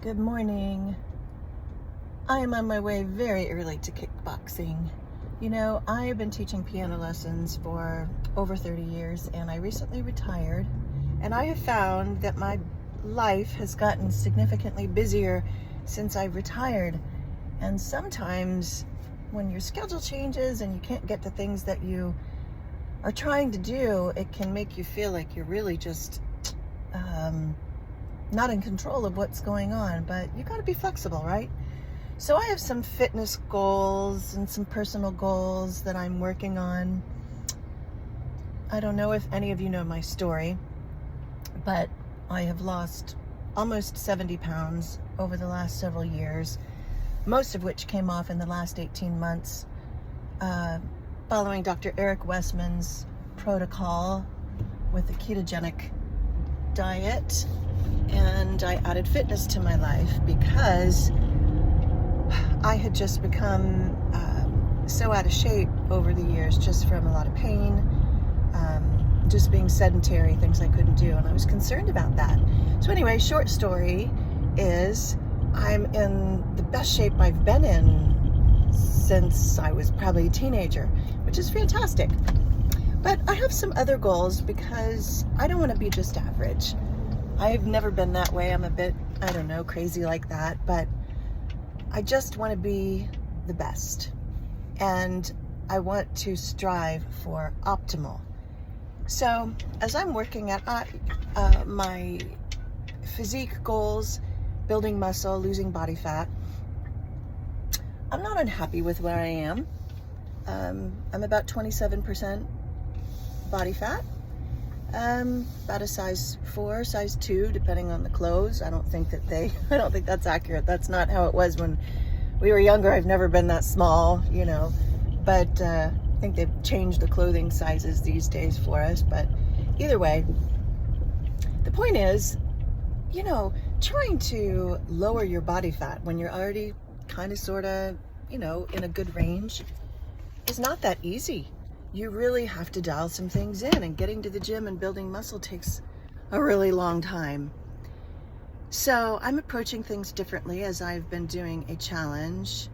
Good morning. I am on my way very early to kickboxing. You know, I have been teaching piano lessons for over 30 years and I recently retired, and I have found that my life has gotten significantly busier since I've retired. And sometimes when your schedule changes and you can't get the things that you are trying to do, it can make you feel like you're really just not in control of what's going on, but you got to be flexible, right? So I have some fitness goals and some personal goals that I'm working on. I don't know if any of you know my story, but I have lost almost 70 pounds over the last several years, most of which came off in the last 18 months, following Dr. Westman's protocol with the ketogenic diet. And I added fitness to my life because I had just become so out of shape over the years, just from a lot of pain, just being sedentary, things I couldn't do, and I was concerned about that. So anyway, short story is I'm in the best shape I've been in since I was probably a teenager, which is fantastic. But I have some other goals because I don't want to be just average. I've never been that way. I'm a bit, I don't know, crazy like that, but I just want to be the best. And I want to strive for optimal. So as I'm working at my physique goals, building muscle, losing body fat, I'm not unhappy with where I am. I'm about 27% body fat. About a size 4, size 2, depending on the clothes. I don't think that's accurate. That's not how it was when we were younger. I've never been that small, you know, but I think they've changed the clothing sizes these days for us. But either way, the point is, you know, trying to lower your body fat when you're already kind of, sort of, you know, in a good range is not that easy. You really have to dial some things in, and getting to the gym and building muscle takes a really long time. So I'm approaching things differently as I've been doing a challenge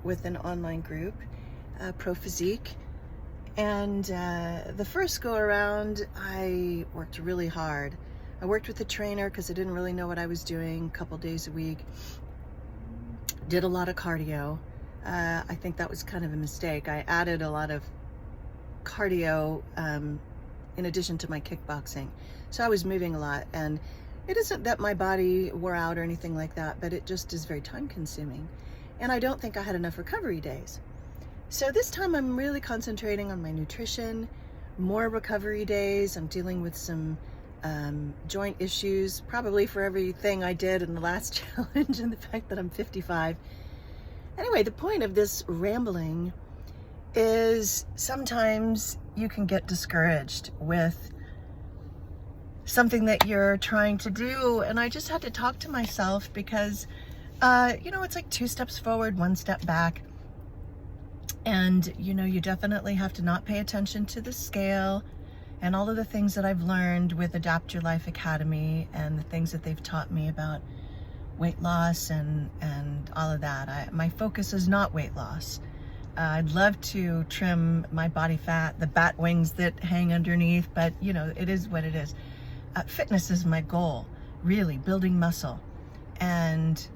with an online group, Pro Physique. And the first go around, I worked really hard. I worked with a trainer because I didn't really know what I was doing, a couple days a week. Did a lot of cardio. I think that was kind of a mistake. I added a lot of cardio in addition to my kickboxing. So I was moving a lot, and it isn't that my body wore out or anything like that, but it just is very time consuming. And I don't think I had enough recovery days. So this time I'm really concentrating on my nutrition, more recovery days. I'm dealing with some joint issues, probably for everything I did in the last challenge, and the fact that I'm 55. Anyway, the point of this rambling is sometimes you can get discouraged with something that you're trying to do. And I just had to talk to myself because, you know, it's like 2 steps forward, 1 step back. And, you know, you definitely have to not pay attention to the scale and all of the things that I've learned with Adapt Your Life Academy and the things that they've taught me about weight loss and all of that. My focus is not weight loss. I'd love to trim my body fat, the bat wings that hang underneath, but you know, it is what it is. Fitness is my goal, really, building muscle and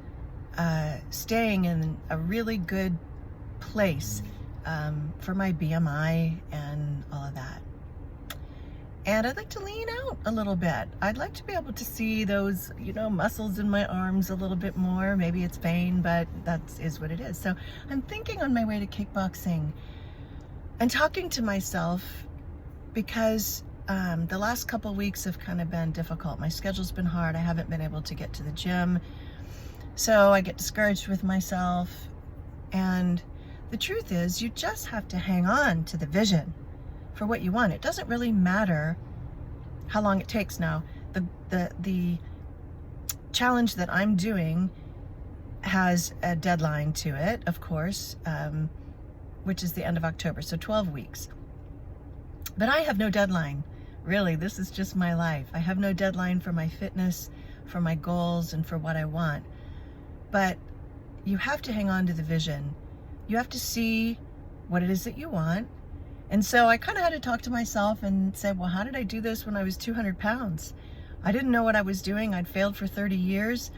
staying in a really good place for my BMI and all of that. And I'd like to lean out a little bit. I'd like to be able to see those, you know, muscles in my arms a little bit more. Maybe it's pain, but that is what it is. So I'm thinking on my way to kickboxing and talking to myself because the last couple weeks have kind of been difficult. My schedule's been hard. I haven't been able to get to the gym. So I get discouraged with myself. And the truth is, you just have to hang on to the vision for what you want. It doesn't really matter how long it takes now. The challenge that I'm doing has a deadline to it, of course, which is the end of October, so 12 weeks. But I have no deadline, really. This is just my life. I have no deadline for my fitness, for my goals and for what I want. But you have to hang on to the vision. You have to see what it is that you want. And so I kind of had to talk to myself and say, well, how did I do this when I was 200 pounds? I didn't know what I was doing. I'd failed for 30 years.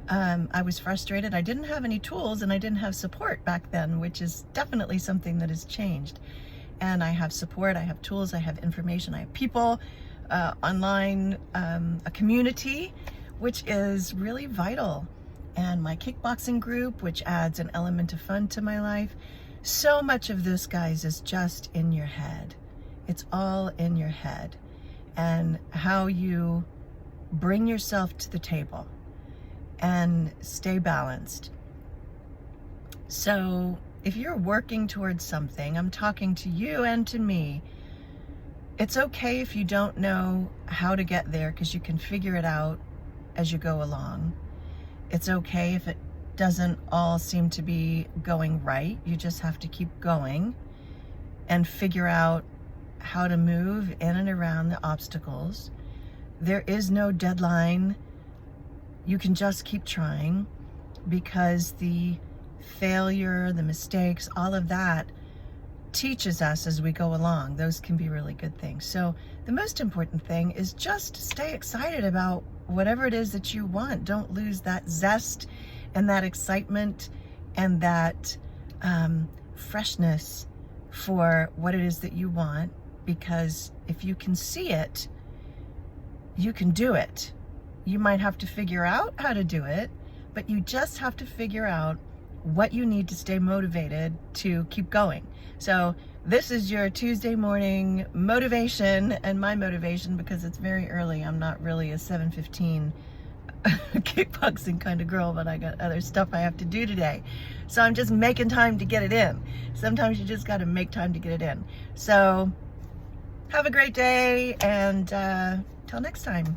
I was frustrated. I didn't have any tools and I didn't have support back then, which is definitely something that has changed. And I have support, I have tools, I have information, I have people, online, a community, which is really vital. And my kickboxing group, which adds an element of fun to my life. So much of this, guys, is just in your head. It's all in your head. And how you bring yourself to the table and stay balanced. So if you're working towards something, I'm talking to you and to me, it's okay if you don't know how to get there, because you can figure it out as you go along. It's okay if it doesn't all seem to be going right. You just have to keep going and figure out how to move in and around the obstacles. There is no deadline. You can just keep trying, because the failure, the mistakes, all of that teaches us as we go along. Those can be really good things. So the most important thing is just stay excited about whatever it is that you want. Don't lose that zest and that excitement and that freshness for what it is that you want, because if you can see it, you can do it. You might have to figure out how to do it, but you just have to figure out what you need to stay motivated to keep going. So this is your Tuesday morning motivation, and my motivation, because it's very early. I'm not really a 7:15 kickboxing kind of girl, but I got other stuff I have to do today. So I'm just making time to get it in. Sometimes you just got to make time to get it in. So have a great day, and till next time.